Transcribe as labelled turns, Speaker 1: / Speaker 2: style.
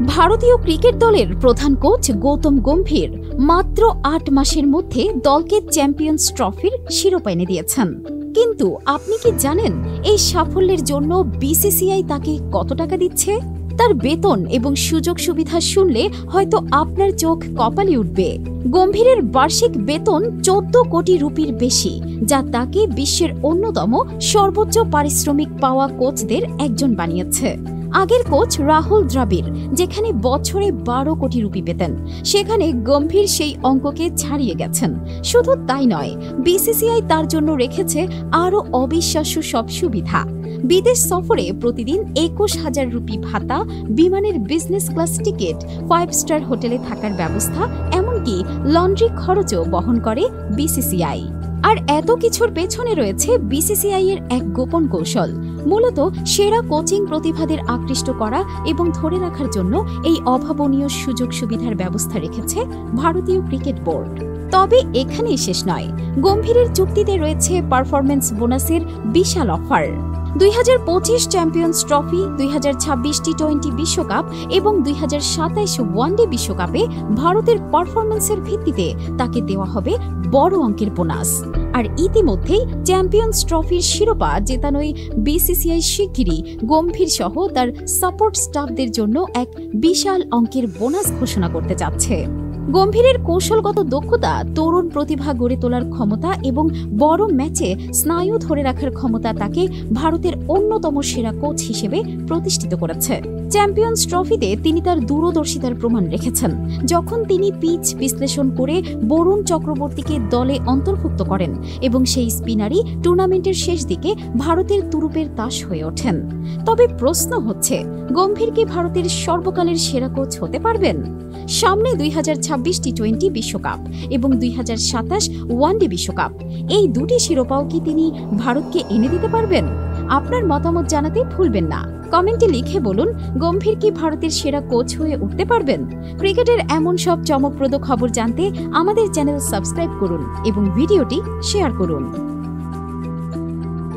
Speaker 1: ভারতীয় ক্রিকেট দলের প্রধান কোচ গৌতম গম্ভীর মাত্র ৮ মাসের মধ্যে দলকে চ্যাম্পিয়ন্স ট্রফির শিরোপা এনে দিয়েছেন। কিন্তু আপনি কি জানেন এই সাফল্যের জন্য বিসিসিআই তাকে কত টাকা দিচ্ছে? তার বেতন এবং সুযোগ সুবিধা শুনলে হয়তো আপনার চোখ কপালে উঠবে। গম্ভীরের বার্ষিক বেতন ১৪ কোটি রুপির বেশি, যা তাকে বিশ্বের অন্যতম সর্বোচ্চ পারিশ্রমিক পাওয়া কোচদের একজন বানিয়েছে। আগের কোচ রাহুল দ্রাবিড় যেখানে বছরে ১২ কোটি রুপি পেতেন, সেখানে গম্ভীর সেই অঙ্ককে ছাড়িয়ে গেছেন। শুধু তাই নয়, বিসিসিআই তার জন্য রেখেছে আরও অবিশ্বাস্য সব সুবিধা। বিদেশ সফরে প্রতিদিন ২১,০০০ রুপি ভাতা, বিমানের বিজনেস ক্লাস টিকিট, 5 স্টার হোটেলে থাকার ব্যবস্থা, এমনকি লন্ড্রি খরচও বহন করে বিসিসিআই। আর এত কিছুর পেছনে রয়েছে বিসিসিআই এর এক গোপন কৌশল। মূলত সেরা কোচিং প্রতিভাদের আকৃষ্ট করা এবং ধরে রাখার জন্য এই অভাবনীয় সুযোগ সুবিধার ব্যবস্থা রেখেছে ভারতীয় ক্রিকেট বোর্ড। তবে এখানেই শেষ নয়, গম্ভীরের চুক্তিতে রয়েছে পারফরম্যান্স বোনাসের বিশাল অফার। ২০২৫ চ্যাম্পিয়ন্স ট্রফি, ২০২৬ টি-20 বিশ্বকাপ এবং ২০২৭ ওয়ানডে বিশ্বকাপে ভারতের পারফরম্যান্সের ভিত্তিতে তাকে দেওয়া হবে বড় অঙ্কের বোনাস। আর ইতিমধ্যেই চ্যাম্পিয়ন্স ট্রফির শিরোপা জেতানোই বিসিসিআই শিগগিরই গম্ভীর সহ তার সাপোর্ট স্টাফদের জন্য এক বিশাল অঙ্কের বোনাস ঘোষণা করতে যাচ্ছে। গম্ভীরের কৌশলগত দক্ষতা, তরুণ প্রতিভা গড়ে তোলার ক্ষমতা এবং বড় ম্যাচে স্নায়ু ধরে রাখার ক্ষমতা তাকে ভারতের অন্যতম সেরা কোচ হিসেবে প্রতিষ্ঠিত করেছে। চ্যাম্পিয়ন্স ট্রফিতে তিনি তার দূরদর্শিতার প্রমাণ রেখেছেন, যখন তিনি পিচ বিশ্লেষণ করে বরুণ চক্রবর্তীকে দলে অন্তর্ভুক্ত করেন এবং সেই স্পিনারই টুর্নামেন্টের শেষ দিকে ভারতের তুরুপের তাস হয়ে ওঠেন। তবে প্রশ্ন হচ্ছে, গম্ভীর কি ভারতের সর্বকালের সেরা কোচ হতে পারবেন? সামনে ২০২৬ টি-20 বিশ্বকাপ এবং ২০২৭ ওয়ানডে বিশ্বকাপ, এই দুটি শিরোপাও কি তিনি ভারতকে এনে দিতে পারবেন? আপনার মতামত জানাতে ভুলবেন না। কমেন্টে লিখে বলুন, গম্ভীর কি ভারতের সেরা কোচ হয়ে উঠতে পারবেন? ক্রিকেটের এমন সব চমকপ্রদ খবর জানতে আমাদের চ্যানেল সাবস্ক্রাইব করুন এবং ভিডিওটি শেয়ার করুন।